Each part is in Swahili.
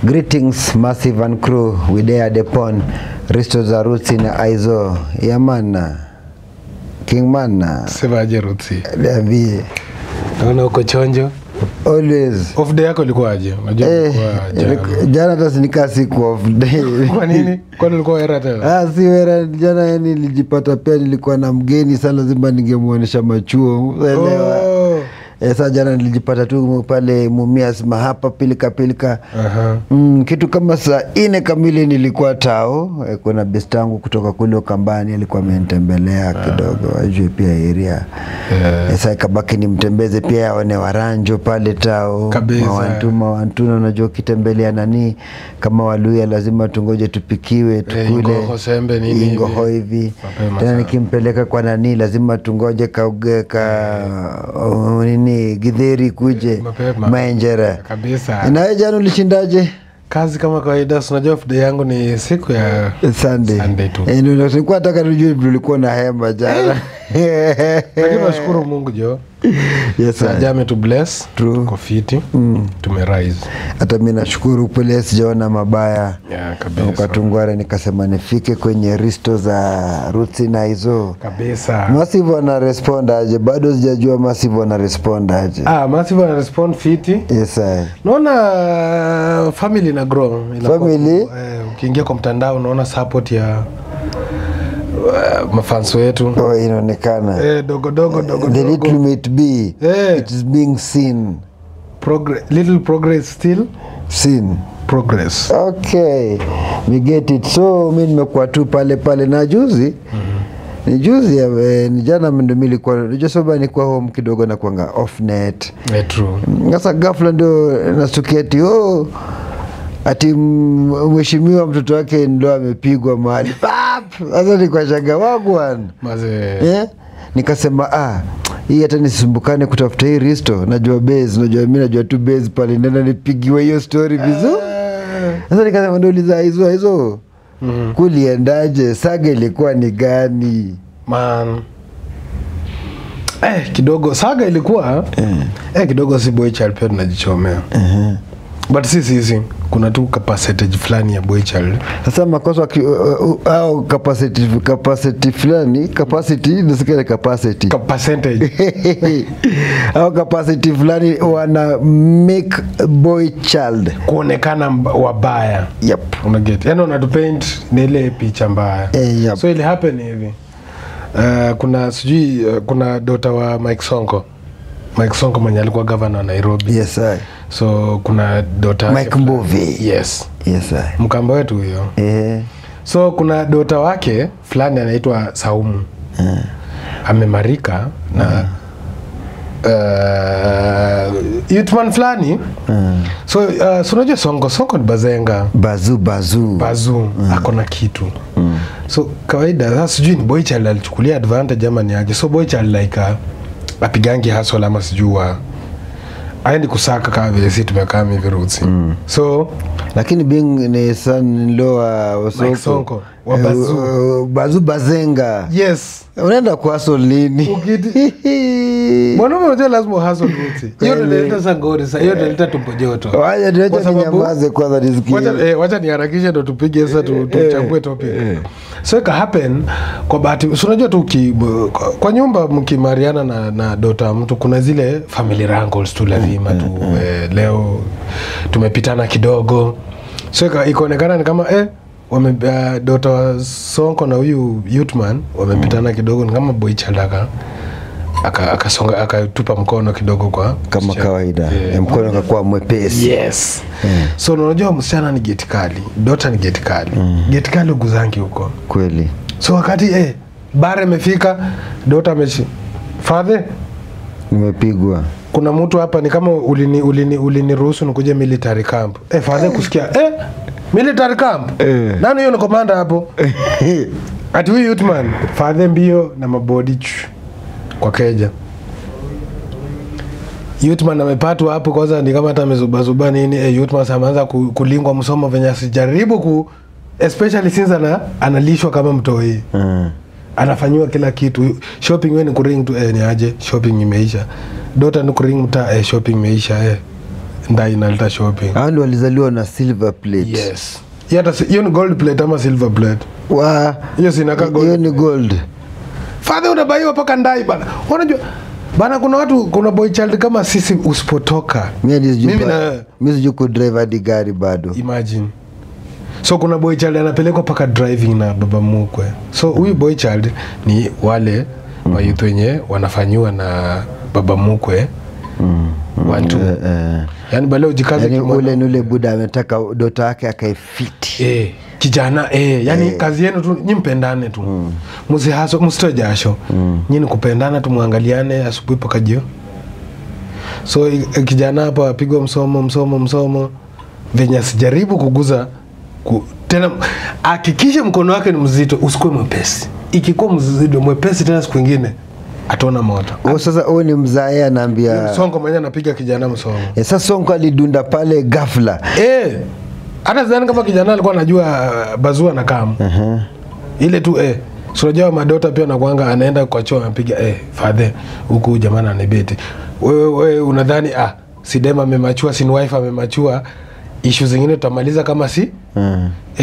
Greetings Massive and crew, we dared upon Risto za Roots na Aizo. Yamana King Mana Sevaje Roots. Davi. Naona uko chonjo. Always. Off day yako ilikuwa aje? Unajua ilikuwa jana hata sinika siku off day. Kwa nini? Kwani ulikuwa era tena? Si era jana, yani nilijipata pia nilikuwa na mgeni, sasa lazima ningemuonesha machuo. Unaelewa? Sasa jana nilijipata tu pale Mumias mahapa pilika. Kitu kama saa 4 kamili nilikuwa tao. Kuna best yangu kutoka kule Ukambani alikuwa amenitembelea kidogo, ajue pia area. Sasa kabaki nimtembeze pia aone Waranjo pale tao. Mawantuna unajua kitembelea nani kama Waluya lazima tungoje tupikiwe tukule. Ingo sembe nini? Ingo hivi. Tena nikimpeleka kwa nani lazima tungoje nini Githeri kuje Maenjera kabisa. Na jana ulishindaje? Kazi kama kawaida, unajua day yangu ni siku ya Sunday tu. Nilikuwa nataka nijue ulikuwa na hema jana. Lakini nashukuru Mungu jo. Yes sir. Jame to bless. Tuko fiti. Tumerise. Hata mimi nashukuru pale sijaona mabaya. Yeah, kabisa. Ukatungwara nikasema nifike kwenye Risto za Roots na Aizo. Kabisa. Massive wana respond aje? Bado sijajua Massive wana respond aje. Massive wana respond fiti. Yes sir. Naona family na grow. Family? Ukiingia kwa mtandao unaona support ya mafans wetu. Inaonekana. Dogo. The little it be. It is being seen. Little progress still. Seen. Progress. Okay. We get it. So mimi nimekuwa tu pale na juzi. Ni juzi ni jana ndo nilikuwa nijosoba nilikuwa home kidogo na kuanga off net. True. Sasa ghafla ndo nasikia ati mheshimiwa mtoto wake ndo amepigwa mahali. Sasa nilikuwa shanga wangu nikasema hii hata nisumbukane kutafuta hii Risto, najua base, mimi najua tu base pale, nenda nipigiwe hiyo story vizuri. Sasa nikasema ndo uliza hizo kuliendaje, saga ilikuwa ni gani man? Kidogo saga ilikuwa kidogo si boy child pia tunajichomea. But sisi kuna tu capacity fulani ya boy child. Sasa makosa au capacity fulani, nisikia capacity. Percentage. Au capacity fulani wana make boy child kuonekana wabaya. Yep. Unaget. Yaani unatupaint na ile picha mbaya. Yep. So ile happen hivi. Kuna daughter wa Mike Sonko mwenye alikuwa governor wa Nairobi. Yes sir. So kuna daughter Mike Mbovi. Yes sir. Mkamba wetu huyo. So kuna daughter wake fulani anaitwa Saumu. Amemarika na youthman fulani. So unajua Sonko ni bazenga. Bazu. Akona kitu. So kawaida sasa sijui ni boy child alichukulia advantage ama ni aje. So boy child like apigangi hustle ama sijua aendi kusaka kama vile sisi tumekaa hivi Roots. So lakini being ni son-in-law wa Sonko wa Bazu bazenga. Yes. Unaenda kwa hustle lini? Mwanaume unajua lazima hustle Roots. Hiyo ndio inaleta sangori sasa, hiyo ndio inaleta tumbo joto. Wacha ninyamaze kwanza nisikie. Wacha niharakishe ndo tupige sasa tuchambue topic. So it happen kwa bahati. Unajua tu kwa nyumba mkimariana na daughter mtu kuna zile family wrangles tu lazima tu leo tumepitana kidogo. So ikaonekana ni kama daughter wa Sonko na huyu youthman wamepitana kidogo, ni kama boy child akasonga akatupa mkono kidogo kwa kama kawaida. Mkono akakuwa mwepesi. Yes. So unajua msichana ni geti kali, daughter ni geti kali. Geti kali uguzangi huko. Kweli. So wakati bare imefika, daughter father nimepigwa. Kuna mtu hapa ni kama uliniruhusu nikuje military camp. Father kusikia military camp. Nani hiyo ni commander hapo? Ati huyu youthman, father mbio na mabody kwa keja. Youthman amepatwa hapo kwanza ni kama hata amezubazuba nini. Youthman ameanza kulingwa msomo venye asijaribu especially since analishwa kama mtoi. Anafanywa kila kitu. Shopping wewe ni kuring tu ni aje shopping imeisha. Daughter ni kuring mta shopping imeisha ndai inaleta shopping. Hao ndio walizaliwa na silver plate. Yes. Hiyo ni gold plate ama silver plate? Hiyo sinaka gold. Hiyo ni gold. Father unabaiwa paka ndai bana. Unajua bana kuna watu, kuna boy child kama sisi usipotoka. Mimi sijui ku drive hadi gari bado. Imagine. So kuna boy child anapelekwa paka driving na baba mkwe. So huyu boy child ni wale wayutu wenye wanafanywa na baba mkwe. Wantu. Yani bale ujikaze yani ule buda ametaka dota yake akaifiti. Kijana yani kazi yenu tu nyimpendane tu. Msihaso mstojasho. Nyinyi kupendana tu, muangaliane asubuhi paka jioni. So kijana hapa apigwa msomo venye sijaribu kuguza tena, hakikisha mkono wake ni mzito, usikuwe mwepesi. Ikikuwa mzito mwepesi tena siku nyingine atona moto. Sasa ni mzae anaambia Sonko mwenye anapiga kijana msomo. Sasa Sonko alidunda pale ghafla. Hata sidhani kama kijana alikuwa anajua bazua na kamu. Ile tu unajua madota pia anakuanga anaenda kwa choo anapiga father huku jamaa ananibeti. Wewe unadhani Sidema amemachua, sin wife amemachua, issue zingine tutamaliza kama si?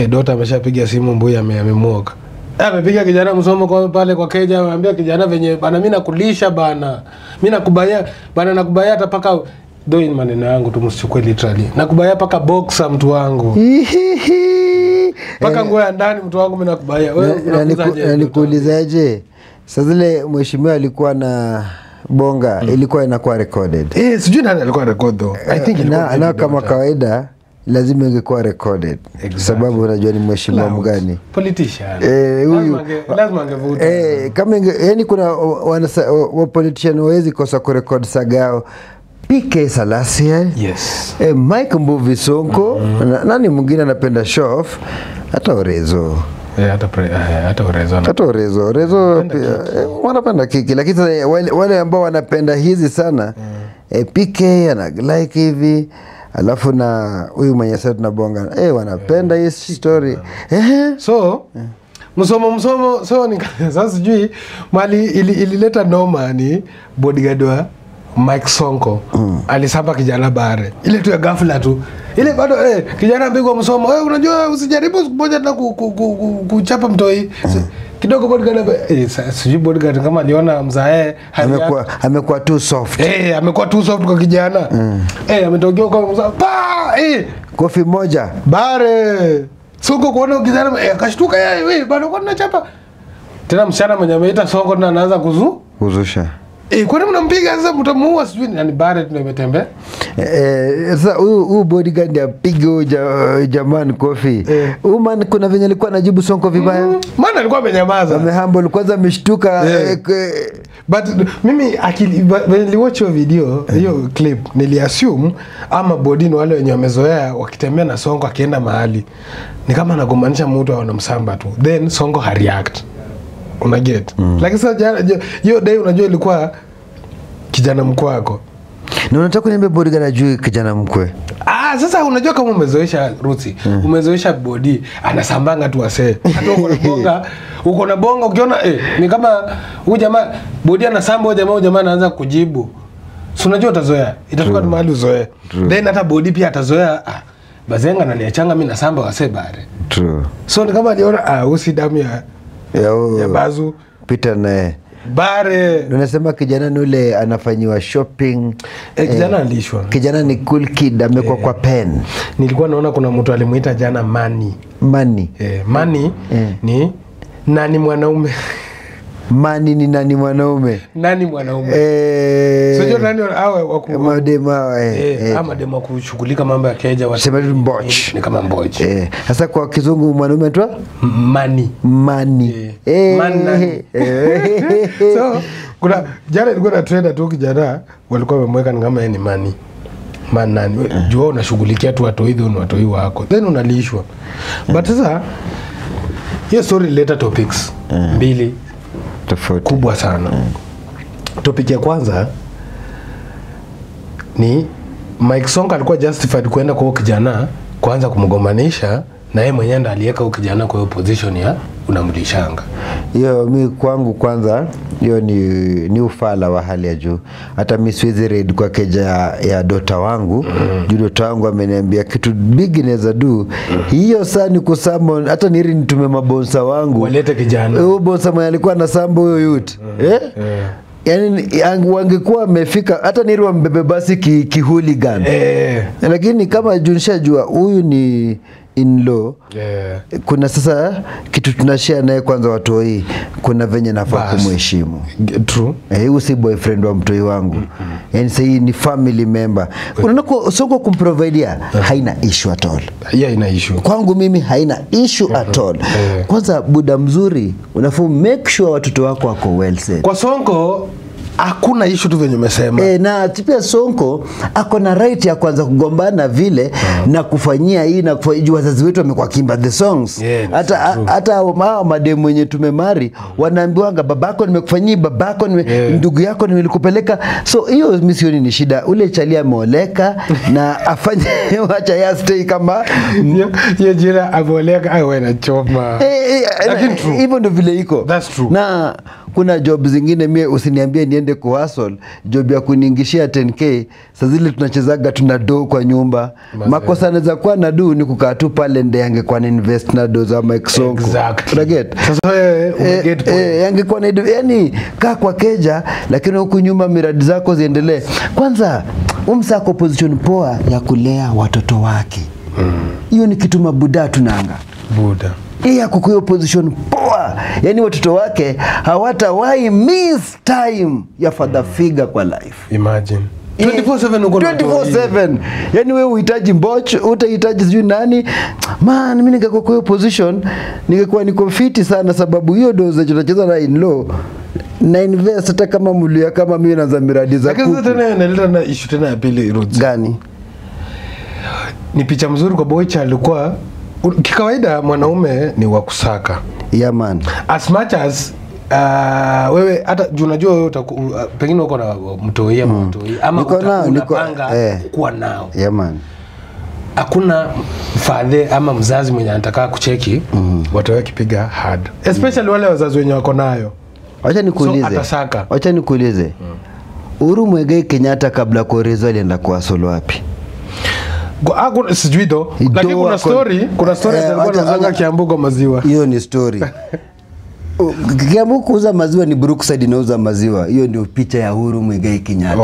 Dota ameshapiga simu Mbuyi amemuoga. Amepiga kijana msomo kwa pale kwa keja, anamwambia kijana venye bana mimi nakulisha bana. Mimi nakubaya bana, nakubaya hata paka doing maneno yangu tu msichukue literally. Nakubaya paka boxer mtu wangu. Paka nguo ya ndani mtu wangu mimi nakubaya. Wewe nikuulizaje? Sasa zile mheshimiwa alikuwa na bonga ilikuwa inakuwa recorded. Sijui nani alikuwa record though. I think na kama kawaida lazima ingekuwa recorded. Exactly. Sababu unajua ni mheshimiwa mgani? Politician. Huyu lazima angevuta. Kama yani kuna wa politician wawezi kosa ku record sagao. PK Salasia. Yes. Mike Mbuvi Sonko. Nani mwingine anapenda show off? Hata Orezo. Hata Orezo wanapenda kiki, lakini wale ambao wanapenda hizi sana PK ana like hivi, alafu na huyu mwenye sasa tunabonga wanapenda hii story. So msomo so ni sasa sijui mali ilileta noma ni bodyguard wa Mike Sonko alisamba kijana bare ile tu ya ghafla tu ile bado kijana mpigwa msomo. Unajua usijaribu moja na kuchapa mtoi kidogo bodyguard sijui bodyguard kama aliona mzae amekuwa too soft. Amekuwa too soft kwa kijana. Ametokea kwa mzae kofi moja bare Sonko kuona kijana akashtuka bado kwa nachapa tena msichana mwenye ameita Sonko na anaanza kuzusha. Kwa nini mnampiga sasa mtamuua sijui ni bare tunametembea? Sasa huyu bodyguard apige jamani kofi. Man kuna venye alikuwa anajibu Sonko vibaya. Maana alikuwa amenyamaza. Amehumble kwanza ameshtuka. But mimi niliwatch video hiyo clip niliassume ama body wale wenye wamezoea wakitembea na Sonko akienda mahali ni kama anagomanisha mtu au anamsamba tu. Then Sonko hareact. Unaget. Lakini sasa hiyo day unajua ilikuwa kijana mkwe wako. Na unataka kuniambia bodyguard ajui kijana mkwe? Sasa unajua kama umezoesha Rusi, umezoesha body, anasambanga tu wase. Hata uko na bonga ukiona ni kama huyu jamaa body anasamba huyu jamaa anaanza kujibu. Si unajua utazoea. Itafika mahali uzoee. Then hata body pia atazoea. Bazenga ananiachanga mimi nasamba wase bare. True. So ni kama aliona usi damu ya bazu Peter naye bare. Unasema kijana nule anafanyiwa shopping. Kijana alishwa. Kijana ni cool kid amekuwa kwa pen. Nilikuwa naona kuna mtu alimuita jana Mani. Mani ni nani mwanaume. Mani ni nani mwanaume? Nani mwanaume? Sio nani awe madema ama demo kushughulika mambo ya keja wasema mboch. Ni kama mboch. Sasa kwa kizungu mwanaume tu Mani. Mani. So kuna jana ilikuwa na trader tu kijana walikuwa wamemweka ni kama ni Mani. Nani jua unashughulikia tu watu hizo ni watu wako. Then unalishwa. But sasa hiyo story later topics mbili tofauti kubwa sana. Topic ya kwanza ni Mike Sonko alikuwa justified kwenda kwa kijana kuanza kumgomanisha na yeye mwenyewe ndiye aliweka kijana kwa hiyo position ya unamlishanga? Hiyo mi kwangu kwanza hiyo ni ufala wa hali ya juu. Hata mi siwezi raid kwa keja ya dota wangu. Juu dota wangu ameniambia kitu big inaweza do. Hiyo saa ni kusummon, hata niri nitume mabonsa wangu walete kijana. Huyo bonsa mwenye alikuwa na sambo huyo youth. Yani wangekuwa wamefika hata niri wambebe basi kihooligan. Lakini kama junishajua huyu ni in-law, kuna sasa kitu tunashare naye kwanza watoi, kuna venye nafaa kumheshimu. True. Huyu si boyfriend wa mtoi wangu. Yani sasa ni family member. Kuna soko kumprovidea haina issue at all. Ina issue. Kwangu mimi haina issue at all. Kwanza buda mzuri, unafaa make sure watoto wako wako well set. Kwa Sonko hakuna issue tu venye umesema. Na pia Sonko ako na right ya kwanza kugombana vile na kufanyia hii na kufanyia wazazi wetu wamekuwa kimba the songs. Hata mademu wenye tumemari wanaambiwanga babako nimekufanyia, babako ndugu yako nilikupeleka. So hiyo misioni ni shida. Ule chali ameoleka na afanye wacha ya stay kama hiyo jira ameoleka awe na choma. Lakini true. Hivyo ndio vile iko. That's true. Na kuna job zingine mie usiniambie niende ku hustle, job ya kuningishia 10k, saa zile tunachezaga tuna do kwa nyumba. Makosa anaweza kuwa na do ni kukaa tu pale ndio angekuwa na invest na do za Mike Sonko. Exactly. Get? Sasa wewe get angekuwa na yani kaa kwa keja, lakini huku nyuma miradi zako ziendelee. Kwanza umsako position poa ya kulea watoto wake. Hiyo ni kitu mabuda tunanga. Buda. Iya kukuyo position poa. Yani watoto wake hawatawahi miss time ya father figure kwa life. Imagine 24/7 uko na 24/7. Yani wewe uhitaji mboch, utahitaji sijui nani. Man, mimi ningekuwa kwa hiyo position, ningekuwa niko fiti sana sababu hiyo doza tunacheza na in-law. Na invest hata kama mulia kama mimi na za miradi za kuku. Lakini tena naleta na issue tena ya pili Roots. Gani? Ni picha mzuri kwa boy child alikuwa kikawaida mwanaume ni wa kusaka. Yeah man. As much as wewe hata unajua wewe pengine uko na mtoi ama mtoi ama unapanga kuwa nao. Yeah man. Hakuna father ama mzazi mwenye anataka kucheki watu wake kipiga hard. Especially wale wazazi wenye wako nayo. Acha nikuulize. Acha nikuulize. Uhuru Muigai Kenyatta kabla kuorezo alienda kwa solo wapi? Sijui do. Lakini kuna story alikuwa anazanga Kiambu maziwa. Hiyo ni story. Kiambu kuuza maziwa ni Brookside inauza maziwa. Hiyo ndio picha ya Uhuru Muigai Kenyatta.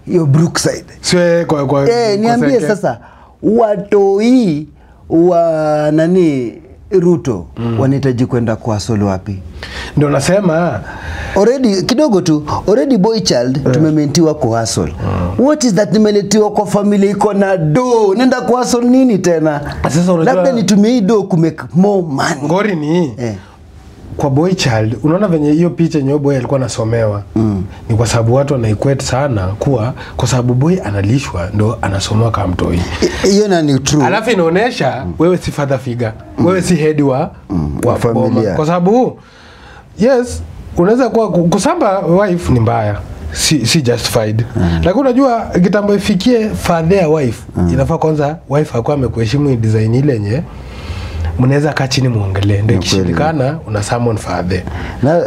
Hiyo Brookside. Sio kwa niambie sasa watoi wa nani Ruto wanahitaji kwenda kwa solo wapi? Ndio nasema already kidogo tu already boy child tumementiwa kwa hustle. What is that nimeletiwa kwa familia iko na do, nenda kwa hustle nini tena? Sasa unajua labda nitumie do ku make more money. Ngori ni kwa boy child unaona venye hiyo picha yenye boy alikuwa anasomewa ni kwa sababu watu wanaiquate sana kuwa kwa sababu boy analishwa ndo anasomewa kama mtoi. Hiyo na ni true. Alafu inaonesha wewe si father figure, wewe si head wa familia. Kwa sababu yes unaweza kuwa kusamba wife ni mbaya, si justified. Lakini unajua kitambo ifikie father wife inafaa kwanza wife akwa amekuheshimu design ile yenye mnaweza kaa chini muongelee, ndio ikishindikana una summon father.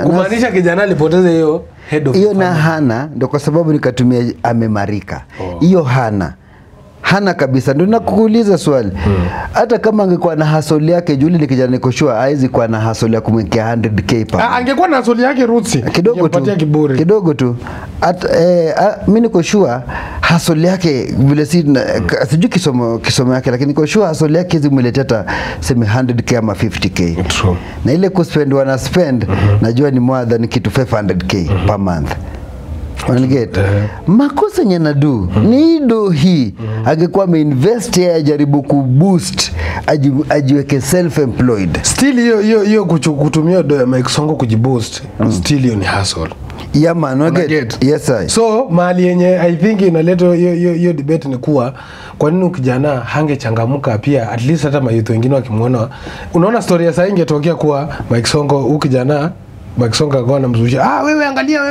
Kumaanisha kijana alipoteza hiyo head of hiyo na hana, ndio kwa sababu nikatumia amemarika. Hiyo hana kabisa. Ndio nakuuliza swali. Hata kama angekuwa na hustle yake Juli ni kijana niko sure haizi kuwa na hustle ya kumwekea 100k pa. Angekuwa na hustle yake Roots. Kidogo tu. Mimi niko sure hustle yake vile sijui kisomo yake, lakini niko sure hustle yake zimeletea sema 100k ama 50k. True. Na ile wana spend najua ni more than kitu 500k per month. Wanaget makosa nyanadu ni do hii angekuwa ameinvest ya jaribu kuboost ajiweke self employed. Still hiyo kutumia do ya Mike Sonko kujiboost still hiyo ni hustle. Yeah man, wanaget. Yes I. So mali yenye I think inaleta hiyo debate ni kuwa kwa nini ukijana hangechangamuka pia at least hata mayuth wengine wakimuona. Unaona story ya sasa ingetokea kuwa Mike Sonko ukijana Mike Sonko akawa anamzusha wewe angalia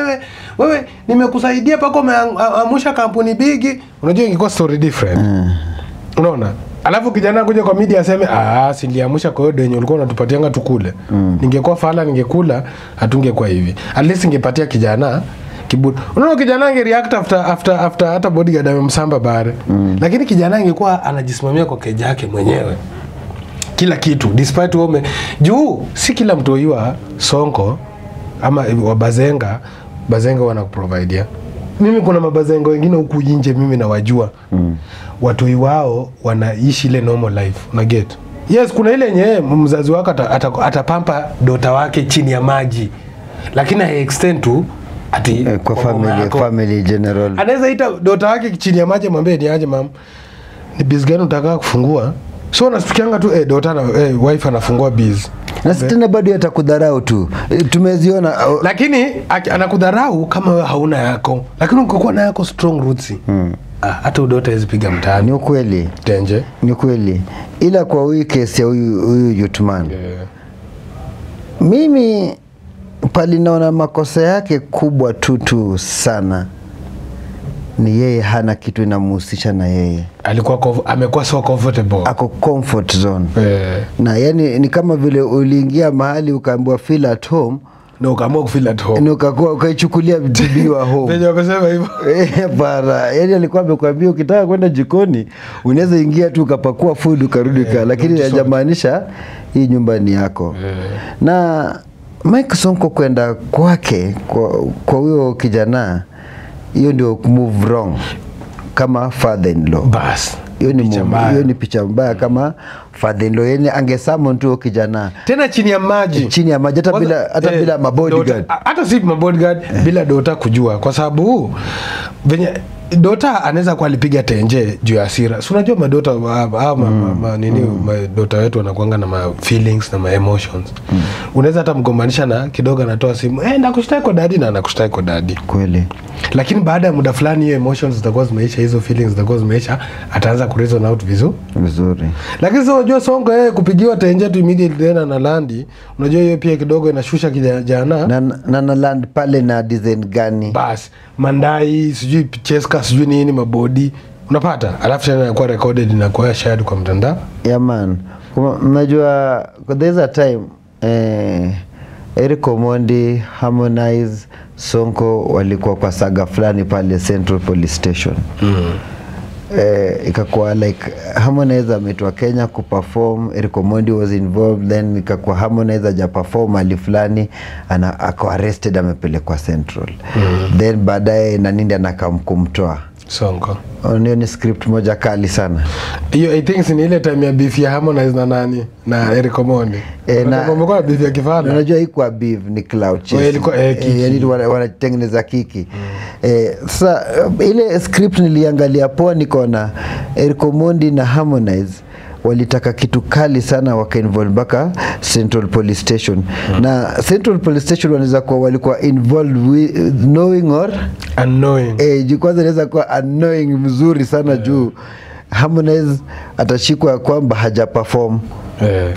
wewe nimekusaidia pako umeamusha kampuni bigi. Unajua ingekuwa story different. Unaona Alafu kijana kuja kwa media aseme siliamusha kwa hiyo denye ulikuwa unatupatianga tukule. Ningekuwa fala ningekula hatungekuwa hivi. At least ningepatia kijana kiburi. Unaona kijana angereact after hata bodyguard amemsamba bare. Lakini kijana angekuwa anajisimamia kwa keja yake mwenyewe. Kila kitu despite wome juu si kila mtu hiwa Sonko ama wa Bazenga wanakuprovidea. Mimi kuna mabazenga wengine huku nje mimi nawajua. Watu wao wanaishi ile normal life. Una get? Yes, kuna ile yenye mzazi wako atapampa dota wake chini ya maji. Lakini hai extend to ati kwa family general. Anaweza ita dota wake chini ya maji mwambie ni aje mam. Ni biz gani unataka kufungua? So nasikianga tu dota na wife anafungua biz. Na tena bado atakudharau tu. Tumeziona lakini anakudharau kama wewe hauna yako. Lakini ukikuwa na yako strong roots. Hata udota hizipiga mtaani. Ni ukweli. Tenje. Ni ukweli. Ila kwa huyu kesi ya huyu Youthman. Mimi pali naona makosa yake kubwa tu sana. Ni yeye hana kitu inamhusisha na yeye. Amekuwa so comfortable. Ako comfort zone. Na yani ni kama vile uliingia mahali ukaambiwa feel at home. Na ukaamua kufeel at home. Na ukaichukulia bibiwa home. Ndio akasema hivyo. Para. Yani alikuwa amekwambia ukitaka kwenda jikoni unaweza ingia tu ukapakua food ukarudi lakini hajamaanisha hii nyumba ni yako. Na Mike Sonko kwenda kwake kwa huyo kijana hiyo ndio move wrong kama father in law. Bas. Hiyo ni picha mbaya kama father in law yani angesummon tu kijana. Tena chini ya maji. Hata bila mabodyguard. Hata si mabodyguard bila dota kujua kwa sababu venye dota anaweza kuwa alipiga tenje juu ya hasira. Si unajua madota madota wetu wanakuanga na ma feelings na ma emotions. Unaweza hata mgombanisha na kidogo anatoa simu, nakushtaki kwa daddy na anakushtaki kwa daddy. Kweli. Lakini baada ya muda fulani hiyo emotions zitakuwa zimeisha, hizo feelings zitakuwa zimeisha, ataanza ku reason out vizuri. Lakini sio unajua Sonko kupigiwa tenje tu immediately tena na landi, unajua hiyo pia kidogo inashusha kijana. Na land pale na design gani? Bas, mandai, sijui cheska, sijui nini mabodi. Unapata? Alafu tena inakuwa recorded na kuwa shared kwa mtandao. Yeah man. Unajua there's a time Eric Omondi, Harmonize, Sonko walikuwa kwa saga fulani pale Central Police Station. Ikakuwa like Harmonize ametwa Kenya kuperform, Eric Omondi was involved, then ikakuwa Harmonize haja perform ali fulani ako arrested amepelekwa Central. Then baadaye Nanindi anakamkumtoa Sonko. Ni script moja kali sana. Hiyo I think ni ile time ya beef ya Harmonize na nani na Eric Omondi. Na kumekuwa beef ya kifana. Unajua haikuwa beef ni cloud chase. Yani wanatengeneza kiki. Sasa ile script niliangalia poa nikaona Eric Omondi na Harmonize walitaka kitu kali sana waka-involve baka Central Police Station. Na Central Police Station wanaweza kuwa walikuwa involved with knowing or unknowing. Kwanza inaweza kuwa unknowing mzuri sana juu Harmonize atashikwa kwamba haja perform.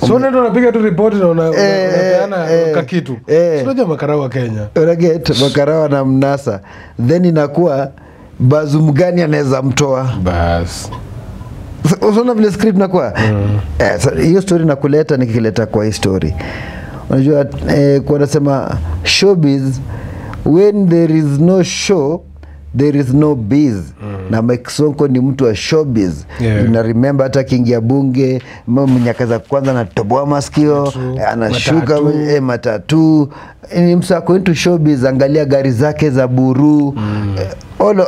So ndio unapiga tu report na unapeana kakitu. Unajua makarao wa Kenya. Unaget makarao na mnasa. Then inakuwa Bazum gani anaweza mtoa? Bas. Unaona vile script nakuwa hiyo story nakuleta nikileta kwa hii story. Unajua kwa nasema showbiz, when there is no show there is no biz. Na Mike Sonko ni mtu wa showbiz. Na remember hata kiingia bunge mnyaka za kwanza na toboa masikio anashuka matatu. Ni msako into showbiz, angalia gari zake za buru.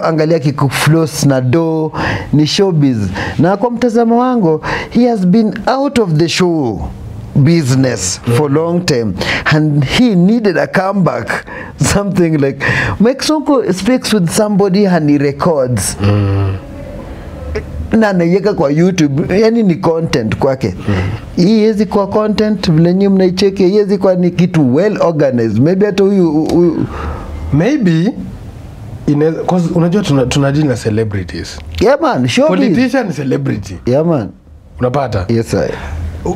Angalia kikufloss na do ni showbiz. Na kwa mtazamo wangu he has been out of the show business for long time and he needed a comeback, something like Mike Sonko speaks with somebody and he records na anaiweka kwa YouTube, yani ni content kwake. Hii hizi kwa content vile nyinyi mnaicheke, hizi kwa ni kitu well organized. Maybe hata huyu maybe cause unajua tunadili na celebrities. Yeah man, showbiz. Politician ni celebrity. Yeah man. Unapata? Yes sir.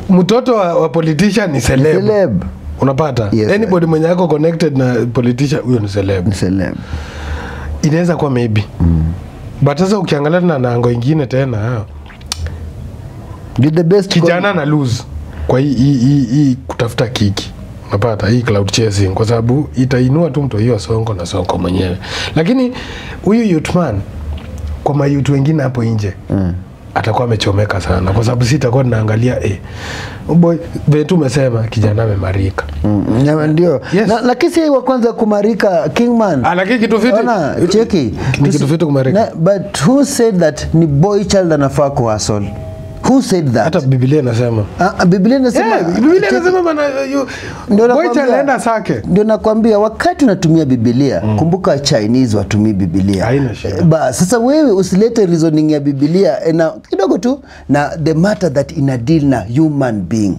Mtoto wa politician ni celeb. Unapata? Yes, anybody mwenye yako connected na politician huyo ni celeb. Ni celeb. Inaweza kuwa maybe. But sasa ukiangalia na ango nyingine tena Did the best kijana na lose kwa hii kutafuta kiki. Unapata hii cloud chasing kwa sababu itainua tu mtu hiyo Sonko na Sonko mwenyewe. Lakini huyu youthman kwa mayouth wengine hapo nje atakuwa amechomeka sana kwa sababu sitakuwa naangalia boy vile tu umesema kijana amemarika. Ndio. Yes. Na kisi wa kwanza kumarika Kingman. Lakini kitu fiti. Ona cheki. Ni kitu fiti kumarika. But who said that ni boy child anafaa kuhustle? Who said that? Hata Biblia inasema. Biblia inasema. Biblia inasema bana boy child anaenda sake. Ndio nakwambia wakati unatumia Biblia, kumbuka Chinese watumii Biblia. Haina shida. Sasa wewe usilete reasoning ya Biblia na kidogo tu na the matter that ina deal na human being.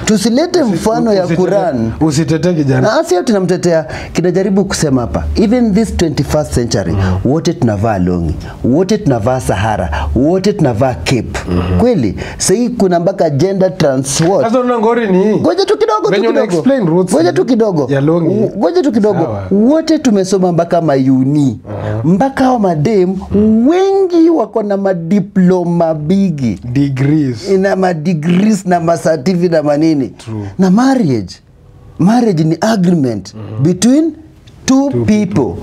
Tusilete mfano ya Quran. Usitetee kijana. Na asi tunamtetea, kinajaribu kusema hapa. Even this 21st century, wote tunavaa longi, wote tunavaa Sahara, wote tunavaa cape. Kweli? Sasa kuna mpaka gender trans what? Sasa una ngori ni. Ngoja tu kidogo. Ngoja tu kidogo. Ya longi. Ngoja tu kidogo. Wote tumesoma mpaka mayuni. Mpaka wa madem wengi wako na madiploma bigi. Degrees. Ina madegrees na certificate na manini. True. Na marriage ni agreement between two people.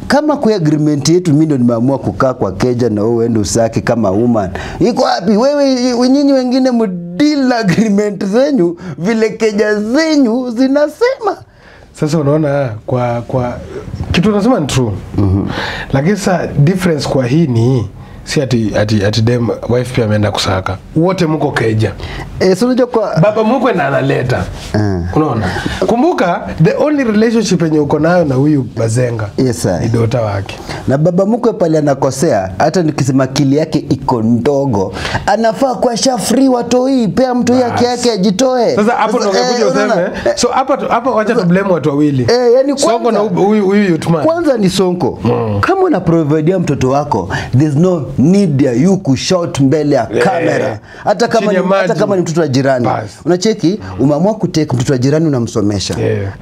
Kama kwa agreement yetu mimi ndo nimeamua kukaa kwa keja na wewe uende usaki kama woman. Iko wapi? Wewe nyinyi wengine mdeal agreement zenyu vile keja zenyu zinasema. Sasa unaona kwa kitu unasema ni true. Lakini sasa difference kwa hii ni si ati dem wife pia ameenda kusaka. Wote mko keja. So unajua kwa baba mkwe na analeta. Unaona? Kumbuka the only relationship yenye uko nayo na huyu Bazenga ni daughter wake. Na baba mkwe pale anakosea, hata nikisema kili yake iko ndogo, anafaa kwa free watoi, pea mtu yake ajitoe. Sasa hapo ndo ungekuja useme. So hapa wacha tu blame watu wawili. Yani Sonko na huyu youthman. Kwanza ni Sonko. Kama una provide mtoto wako, there's no need ya you kushout mbele ya kamera. Hata kama ni mtoto wa jirani. Unacheki, umeamua kutake mtoto wa jirani unamsomesha.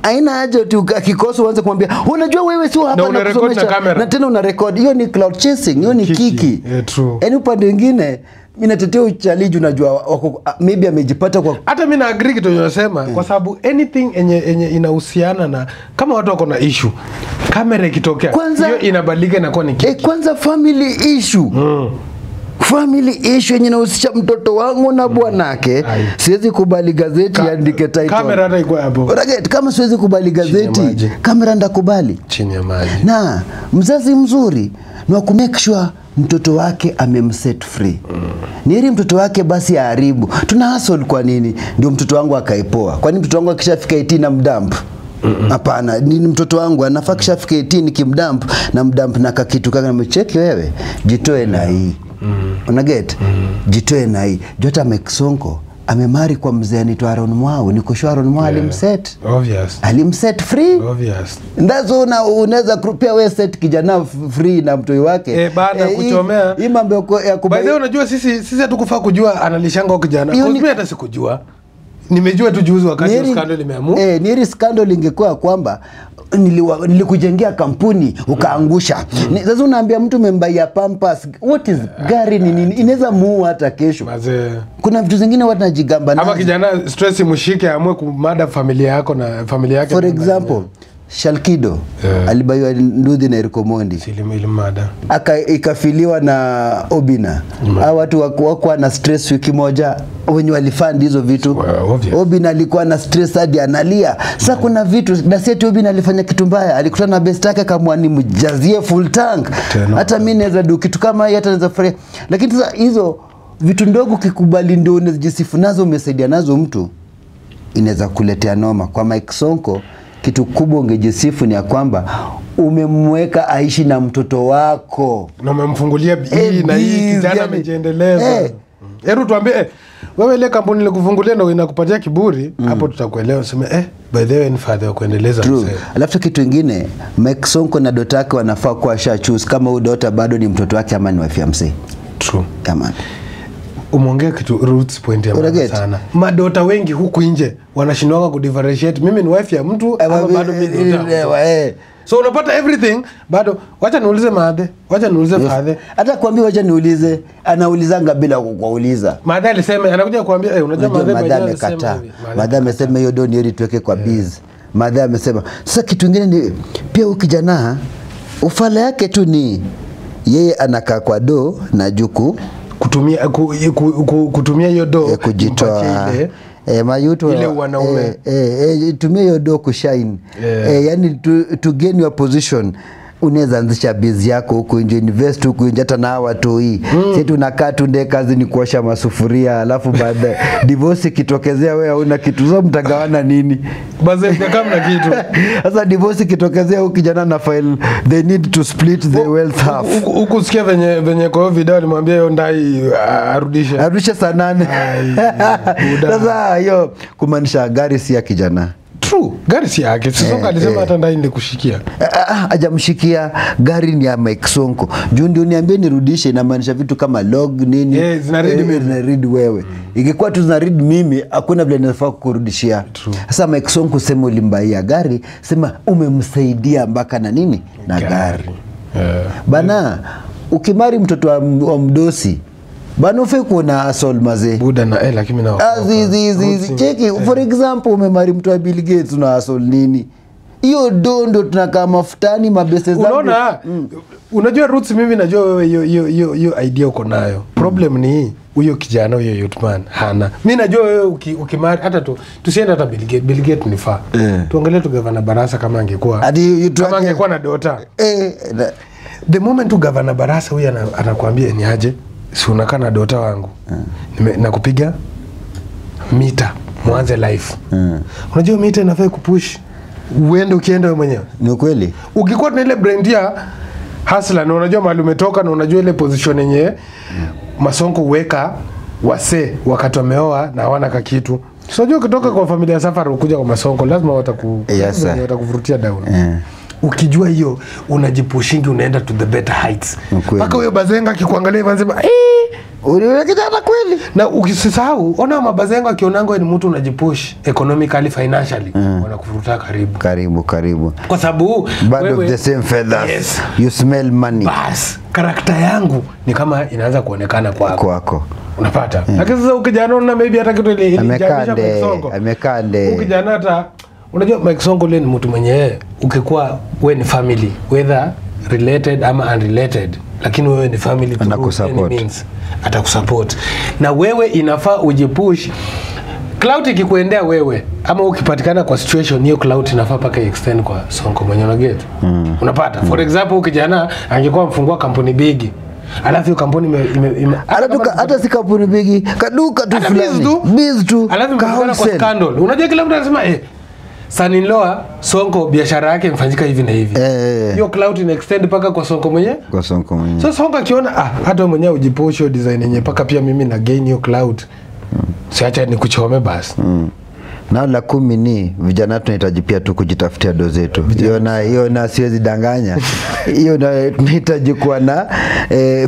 Haina haja tu akikosa uanze kumwambia, unajua wewe sio hapa na kusomesha. Na tena una record. Hiyo ni cloud chasing, hiyo ni kiki. True. Yaani upande mwingine mimi natetea uchaliji, unajua maybe amejipata kwa hata mimi na agree kitu unasema kwa sababu anything enye inahusiana na kama watu wako na issue kamera ikitokea hiyo inabadilika na kuwa ni kiki. Kwanza family issue. Family issue yenye inahusisha mtoto wangu na bwanake, siwezi kubali gazeti iandike title. Kamera hata iko hapo. Kama siwezi kubali gazeti, kamera ndakubali. Chini ya maji. Na mzazi mzuri ni wa kumake sure mtoto wake amemset free. Ni heri mtoto wake basi aharibu. Tuna hustle kwa nini? Ndio mtoto wangu akaipoa. Kwani mtoto wangu akishafika 18 na mdamp? Hapana, ni mtoto wangu anafaa kishafika 18 nikimdamp na mdamp na kakitu kaka na mcheki wewe. Jitoe na hii. Unaget? Jitoe na hii. Jota Sonko amemari kwa mzee anaitwa Aaron Mwau. Niko sure Aaron Mwau alimset. Obvious. Alimset free. Obvious. Ndazo unaweza pia wewe set kijana free na mtoi wake. Baada kuchomea. Hii mambo ya by the way unajua sisi hatukufaa kujua analishanga kijana. Kwa mimi hata sikujua. Nimejua tu juzi wakati scandal imeamua. Ni scandal ingekuwa kwamba nilikujengea kampuni ukaangusha. Sasa unaambia mtu membaia Pampers, what is gari ni nini? Inaweza muua hata kesho. Kuna vitu zingine watu najigamba nazo. Ama kijana stress mshike amue kumada familia yako na familia yake. For example, Shalkido alibaiwa Ndudhi na Erikomondi. Ilimada. Ikafiliwa na Obina. Hao watu wako na stress wiki moja wenye walifund hizo vitu. Obina alikuwa na stress hadi analia. Sasa kuna vitu na seti Obina alifanya kitu mbaya. Alikutana na best yake kama ni mjazie full tank. Hata mimi naweza do kitu kama hii hata naweza fare. Lakini sasa hizo vitu ndogo kikubali ndio unajisifu nazo umesaidia nazo mtu inaweza kuletea noma. Kwa Mike Sonko kitu kubwa ungejisifu ni ya kwamba umemweka aishi na mtoto wako. Na umemfungulia hii na hii kijana amejiendeleza. Hebu tuambie wewe ile kampuni ile kufungulia ndio inakupatia kiburi, hapo tutakuelewa useme by the way ni father wa kuendeleza mzee. Alafu kitu kingine Mike Sonko na daughter yake wanafaa kuwa choose kama huyo daughter bado ni mtoto wake ama ni wife ya mzee. True. Kama umeongea kitu roots point ya maana sana. Madota wengi huku nje wanashindwa ku differentiate mimi ni wife ya mtu ama bado mimi ni daughter. So unapata everything bado. Wacha niulize Madhe, wacha niulize Fathe. Hata kuambia wacha niulize, anaulizanga bila kuuliza. Madhe alisema anakuja kuambia unajua Madhe amekataa. Madhe amesema hiyo doni heri tuweke kwa biz. Madhe amesema sasa kitu kingine ni pia ukijana ufala yake tu ni yeye anakaa kwa do na juku kutumia hiyo do kujitoa mayutu ile wanaume tumia hiyo do kushine yani to gain your position. Unaweza anzisha biz yako huko nje, invest huko nje, hata na watu hii sisi tunakaa tu ndio kazi ni kuosha masufuria, alafu baada divorce kitokezea wewe una kitu zo mtagawana nini basi kama na kitu. Sasa divorce kitokezea huko kijana na file they need to split the wealth half. Huko sikia venye kwa video alimwambia hiyo ndai arudishe saa 8. Sasa hiyo kumaanisha gari si ya kijana. True, gari si yake. Sonko alisema hata ndai ndi kushikia. Hajamshikia, gari ni ya Mike Sonko. Juu ndio niambie nirudishe, inamaanisha vitu kama log nini. Zina-read wewe. Ingekuwa tu zina-read mimi, hakuna vile nafaa kukurudishia. Sasa Mike Sonko sema ulimbaia gari, sema umemsaidia mpaka na nini? Na gari. Bana, ukimari mtoto wa mdosi, bana ufai kuona asol maze. Buda na lakini na cheki for example umemari mtu wa Bill Gates na asol nini? Hiyo dondo tunakaa mafutani mabese zangu. Unaona unajua roots mimi najua wewe hiyo idea uko nayo. Problem ni huyo kijana huyo youth man hana. Mimi najua wewe ukimari hata tusiende hata Bill Gates ni faa. Tuangalie tu Gavana Barasa kama angekuwa na daughter. The moment tu Gavana Barasa huyo anakuambia ni aje? Si unakaa na daughter wangu. Nakupiga mita mwanze life. Unajua mita inafaa kupush uende ukienda wewe mwenyewe. Ni kweli. Ukikuwa na ile brand ya hustler na unajua mahali umetoka na unajua ile position yenyewe Masonko weka wase wakati wameoa na hawana kitu. Unajua kutoka kwa familia Safari ukuja kwa Masonko lazima watakuvurutia down. Ukijua hiyo unajipushingi unaenda to the better heights. Paka huyo bazenga akikuangalia anasema uliona kijana kweli. Na ukisisahau ona mabazenga akionango ni mtu unajipush economically financially wanakuvuruta karibu. Kwa sababu bird of the same feathers. You smell money. Bas, karakta yangu ni kama inaanza kuonekana kwako. Unapata? Lakini sasa ukijana una maybe hata kitu ile amekande. Ukijana hata unajua Mike Sonko ni mtu mwenyewe ukikuwa wewe ni family whether related ama unrelated lakini wewe ni family atakusupport na wewe inafaa ujipush. Cloud ikikuendea wewe ama ukipatikana kwa situation hiyo cloud inafaa paka extend kwa Sonko mwenyewe na get. Unapata? For example ukijana angekuwa mfungua kampuni big alafu hiyo kampuni hata si kampuni big kaduka tu fulani biz tu alafu kwa scandal. Unajua kila mtu anasema son-in-law Sonko biashara yake imefanyika hivi na hivi. Hiyo cloud ina extend paka kwa Sonko mwenyewe. So Sonko akiona hata mwenyewe ujiposho design yenyewe paka pia mimi na gain hiyo cloud. Siacha ni kuchome basi. Na la 10 ni vijana tunahitaji pia tu kujitafutia do zetu. Hiyo na siwezi danganya. Hiyo tunahitaji kuwa na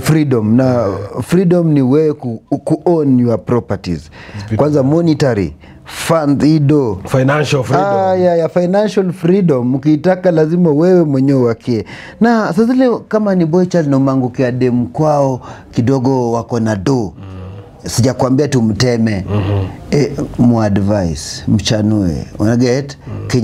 freedom. Na freedom ni wewe ku own your properties. Kwanza monetary fundido financial freedom. Financial freedom ukitaka lazima wewe mwenyewe wakie. Na sasa zile kama ni boy child na umangukia dem kwao kidogo wako na do. Sijakwambia tumteme. Mu advice mchanue. Unaget?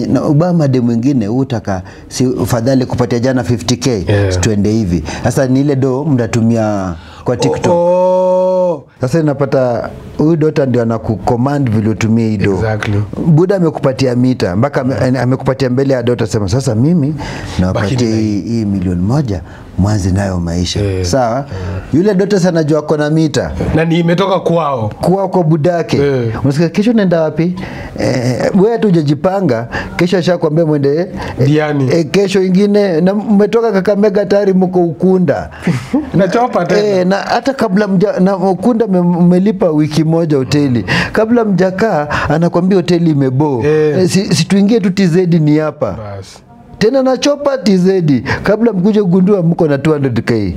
Na Obama dem mwingine utaka si ufadhali kupatia jana 50k tuende hivi. Sasa ni ile do mnatumia kwa TikTok. Sasa inapata huyu dota ndio anakucommand vile utumie hiyo. Exactly. Buda amekupatia mita mpaka amekupatia mbele ya dota sema sasa mimi nawapatia hii milioni 1 mwanze nayo maisha. Sawa? Yule dota sana anajua kona mita. Na ni imetoka kwao kwa budake. Unasikia kesho nenda wapi? Wewe tu hujajipanga, kesho ashakwambia mwende Diani. Kesho ingine na umetoka Kakamega tayari mko Ukunda. Na chopa tena. Na hata kabla na Ukunda mmelipa wiki moja hoteli. Kabla mjakaa anakuambia hoteli imebo. Si tuingie tu TZ ni hapa. Bas. Tena na chopa TZ kabla mkuje kugundua mko na 200k.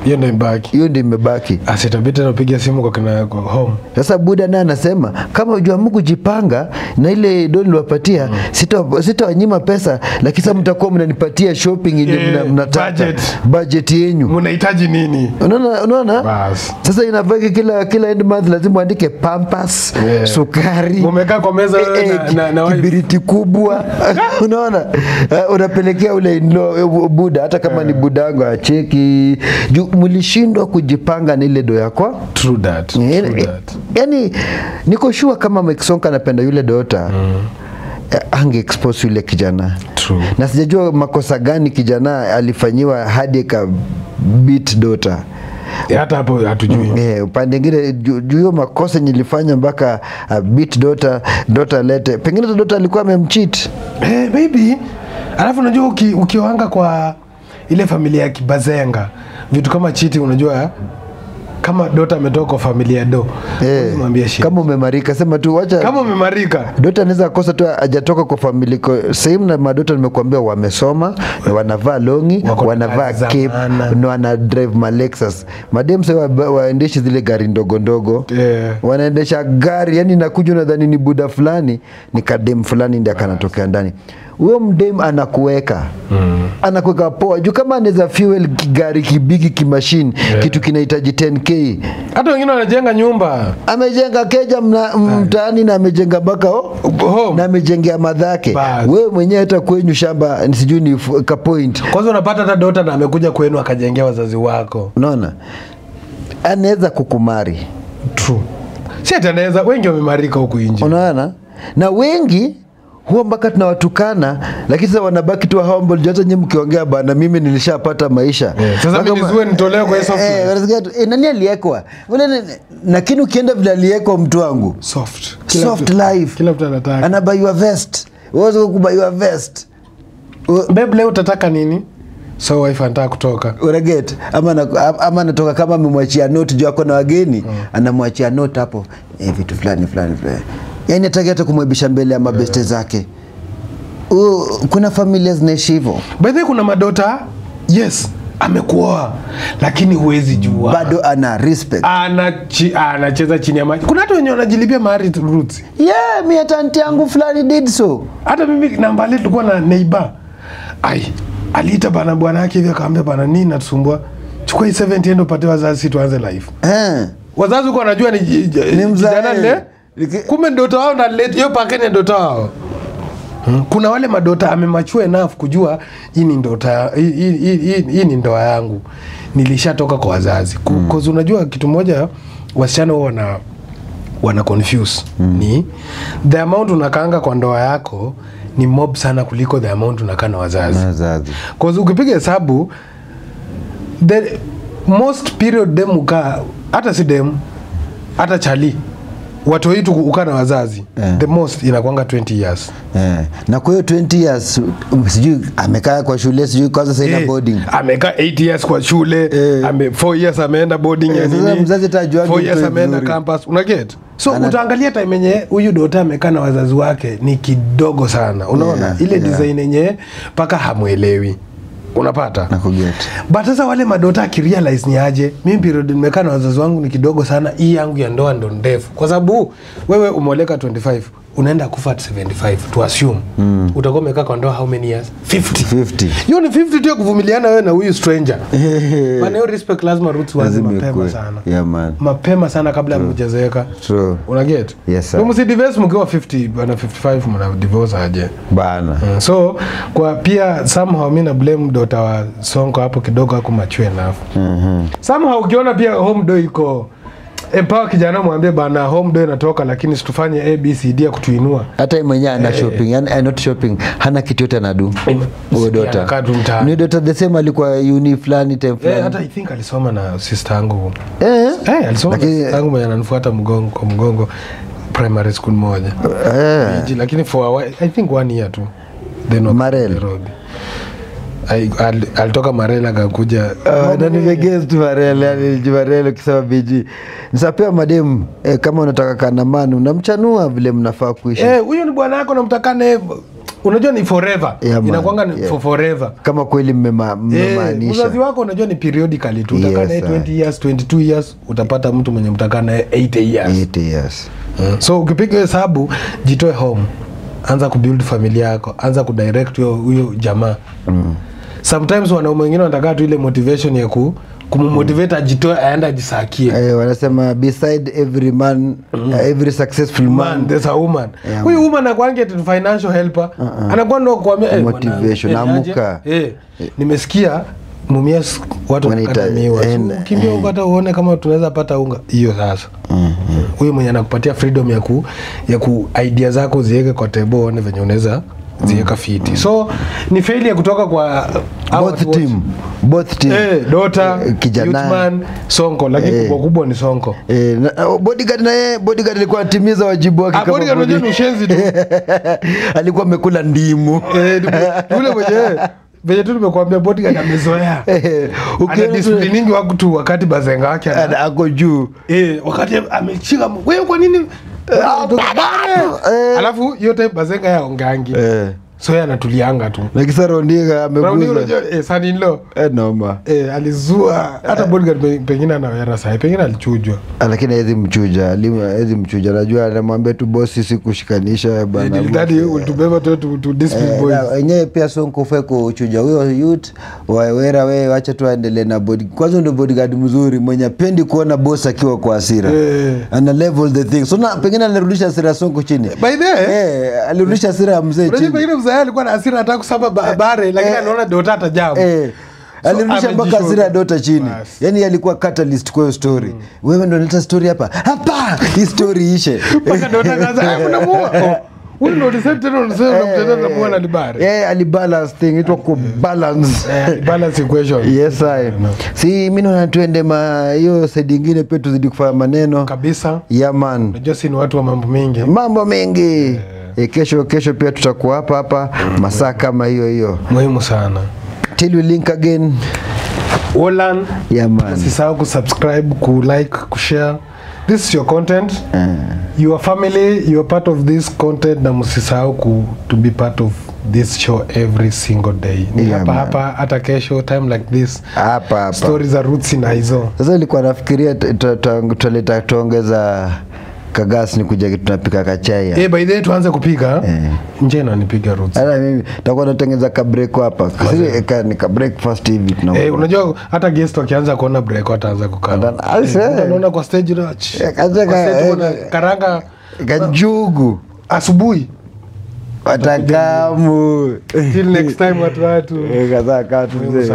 Hiyo ndio imebaki. Hiyo ndio imebaki. Asitabiti na piga simu kwa kina kwa home. Sasa buda naye anasema kama unajua Mungu jipanga na ile doni niwapatia sitawanyima pesa, lakini sasa mtakuwa mnanipatia shopping ile mnataka budget yenu. Mnahitaji nini? Unaona? Bas. Sasa inabaki kila end month lazima uandike Pampers, sukari. Mumekaa kwa meza na kibiriti kubwa. Unaona? Unapelekea ule buda hata kama ni budango acheki. Mlishindwa kujipanga na ile do yako. True that. Yani niko sure kama Mike Sonko anapenda yule dota ange expose yule kijana. True. Na sijajua makosa gani kijana alifanyiwa hadi ka beat dota. Hata hapo hatujui. Upande mwingine juu hiyo makosa nilifanya mpaka beat dota lete. Pengine dota alikuwa amemcheat. Maybe. Alafu unajua ukiwanga kwa ile familia ya Kibazenga, vitu kama cheating unajua kama dota ametoka kwa familia do. Mwambie shit. Kama umemarika sema tu wacha. Kama umemarika. Dota anaweza kosa tu hajatoka kwa familia. Same na madota nimekuambia wamesoma, wanavaa longi, wanavaa cape, na wana drive ma Lexus. Madem sasa waendeshi zile gari ndogo ndogo. Wanaendesha gari yani nakuja nadhani ni buda fulani, ni kadem fulani ndiye kanatokea ndani. Huyo mdem anakuweka. Anakuweka poa. Juu kama anaweza fuel gari kibigi kimachine, kitu kinahitaji 10k. Hata wengine wanajenga nyumba. Amejenga keja mtaani na amejenga baka na amejengea madhake. Wewe mwenyewe hata kwenyu shamba sijui ni ka point. Kwanza unapata hata dota na amekuja kwenu akajengea wazazi wako. Unaona? Anaweza kukumari. True. Si atanaweza, wengi wamemarika huku nje. Unaona? Na wengi huwa mpaka tunawatukana, lakini sasa wanabaki tu humble. Hata nyinyi mkiongea bana mimi nilishapata maisha. Sasa mimi nizue nitolewe kwa hiyo software. Nani aliyekwa? Lakini ukienda vile aliyekwa mtu wangu. Soft life. Kila mtu anataka. Ana buy your vest. Wewe kubuy your vest. Babe leo utataka nini? So wife anataka kutoka. Unaget? Ama anatoka kama amemwachia note juu ako na wageni, anamwachia note hapo. Vitu fulani. Yani ataki hata kumwebisha mbele ya mabeste zake. Kuna familia zinaishi hivyo. By the way kuna madota, yes, amekuoa lakini huwezi jua. Bado ana respect. Anacheza chini ya maji. Kuna watu wenye wanajilipia married roots. Mimi hata aunti yangu fulani did so. Hata mimi namba ile tulikuwa na neighbor. Aliita bwana yake hivi akamwambia bwana nini natusumbua? Chukua 70 endo upate wazazi tuanze life. Wazazi uko wanajua ni kijana le. Kumbe ndoto wao na hiyo pakeni ndoto wao. Kuna wale madota amemachua enough kujua hii ni ndoto hii ni ndoa yangu. Nilishatoka kwa wazazi. Cause unajua kitu moja wasichana wana confuse ni the amount unakaanga kwa ndoa yako ni mob sana kuliko the amount unakaa na wazazi. Cause ukipiga hesabu the most period dem ukaa hata si dem hata chali watu wetu ukaa na wazazi the most inakuanga 20 years. Na kwa hiyo 20 years sijui amekaa kwa shule sijui kwanza sasa boarding. Amekaa 8 years kwa shule, 4 years ameenda boarding ya nini. Mzazi tajua 4 years ameenda campus. Una get? So utaangalia time yenye huyu dota amekaa na wazazi wake ni kidogo sana. Unaona? Ile design yenye paka hamuelewi. Unapata? Nakuget. But sasa wale madota akirealize ni aje, mimi period nimekaa na wazazi wangu ni kidogo sana, hii yangu ya ndoa ndo ndefu. Kwa sababu wewe umeoleka 25, unaenda kufa at 75 to assume. Utakuwa umekaa kwa ndoa how many years? 50. Hiyo ni 50 tu kuvumiliana wewe na huyu stranger. Maana hiyo respect lazima roots wazi mapema sana. Mapema sana kabla mjazeeka. True. Una get? Yes sir. Msi divorce mkiwa 50 bana 55 mna divorce aje. Bana. So kwa pia somehow mimi na blame daughter wa Sonko hapo kidogo hakumachue enough. Somehow ukiona pia home do iko empower kijana mwambie bana home do inatoka lakini situfanye ABCD ya kutuinua. Hata mwenyewe ana shopping yani not shopping hana kitu yote anadu. Huyo dota. Ni dota the same alikuwa uni fulani time fulani. Hata I think alisoma na sister yangu. Alisoma na sister yangu mwenye ananifuata mgongo primary school moja. Lakini for a while, I think 1 year tu. Then Marel. Alitoka Marela akakuja na nimeguess tu Marela kisema biji nisapea madem kama unataka kana manu unamchanua vile mnafaa kuishi. Huyo ni bwana yako namtakane unajua ni forever. Yeah, man. Inakuanga ni for forever. Kama kweli mmemaanisha. Mzazi wako unajua ni periodically tu. Utakaa naye 20 years, 22 years, utapata mtu mwenye mtakaa naye 80 years. 80 years. So ukipiga hesabu, jitoe home. Anza kubuild familia yako, anza kudirect huyo jamaa. Sometimes wanaume wengine wanataka tu ile motivation ya kummotivate ajitoe aenda ajisakie. Wanasema beside every man, every successful man there's a woman. Huyu woman anakuangia tu financial helper. Anakuwa ndo kuambia motivation, amuka. Nimesikia Mumias watu wanakatamiwa. Kimbia ukata uone kama tunaweza pata unga. Hiyo sasa. Huyu mwenye anakupatia freedom ya ku idea zako ziweke kwa table uone venye unaweza ziweka fiti. So ni failure kutoka kwa both team. Dota, kijana, Youthman, Sonko, lakini kubwa ni Sonko. Bodyguard alikuwa atimiza wajibu wake kama bodyguard. Unajua ni ushenzi tu. Alikuwa amekula ndimu. Yule mwenye venye tu nimekuambia bodyguard amezoea. Ana disciplining watu wakati bazenga wake ako juu. Wakati ameshika wewe kwa nini? Alafu yote bazenga ya ongangi. So yeye anatulianga tu. Na kisa Rondiga ameguza. Son-in-law. Noma. Alizua hata bodyguard pengine anawera sahi, pengine alichujwa. Lakini hizi mchuja. Najua anamwambia tu boss sisi kushikanisha bana. Daddy ulitubeba to discipline boys. Wenyewe pia Sonko fe kuchuja huyo youth wawera wewe acha tu aendelee na kwanza ndio bodyguard mzuri mwenye apendi kuona boss akiwa kwa hasira. Ana level the thing. So na pengine alirudisha hasira Sonko chini. By the way, alirudisha hasira mzee chini. Mzee alikuwa na hasira anataka kusaba bare lakini anaona Dota atajabu. Alirudisha mpaka hasira ya Dota chini. Yaani alikuwa catalyst kwa hiyo story. Wewe ndio unaleta story hapa. Hapa hii story ishe. Mpaka Dota kaza unamuua. Wewe ndio unasema tena unasema muona ni bare. Alibalance thing it was balance. Balance equation. Yes I. Si mimi naona tuende hiyo side nyingine pia tuzidi kufanya maneno. Kabisa. Yeah man. Unajua si ni watu wa mambo mengi. Mambo mengi. Kesho pia tutakuwa hapa masaa kama hiyo. Muhimu sana. Till we link again. Olan. Yeah man. Usisahau kusubscribe, kulike, kushare. This is your content. Your family, you are part of this content na msisahau to be part of this show every single day. Ni hapa hata kesho time like this. Hapa. Stories za roots na hizo. Sasa nilikuwa nafikiria tutaleta tuongeza kagas ni kuja tunapika kachai. By the way tuanze kupika. Nje na nipiga roots. Ala mimi nitakuwa natengeneza ka break hapa. Sasa ni ka breakfast hivi tunaona. Unajua hata guest wakianza kuona break wataanza kukaa. Unaona kwa stage rush. Karanga kajugu asubuhi. Watakamu. Till next time watu. Kaza katu mzee.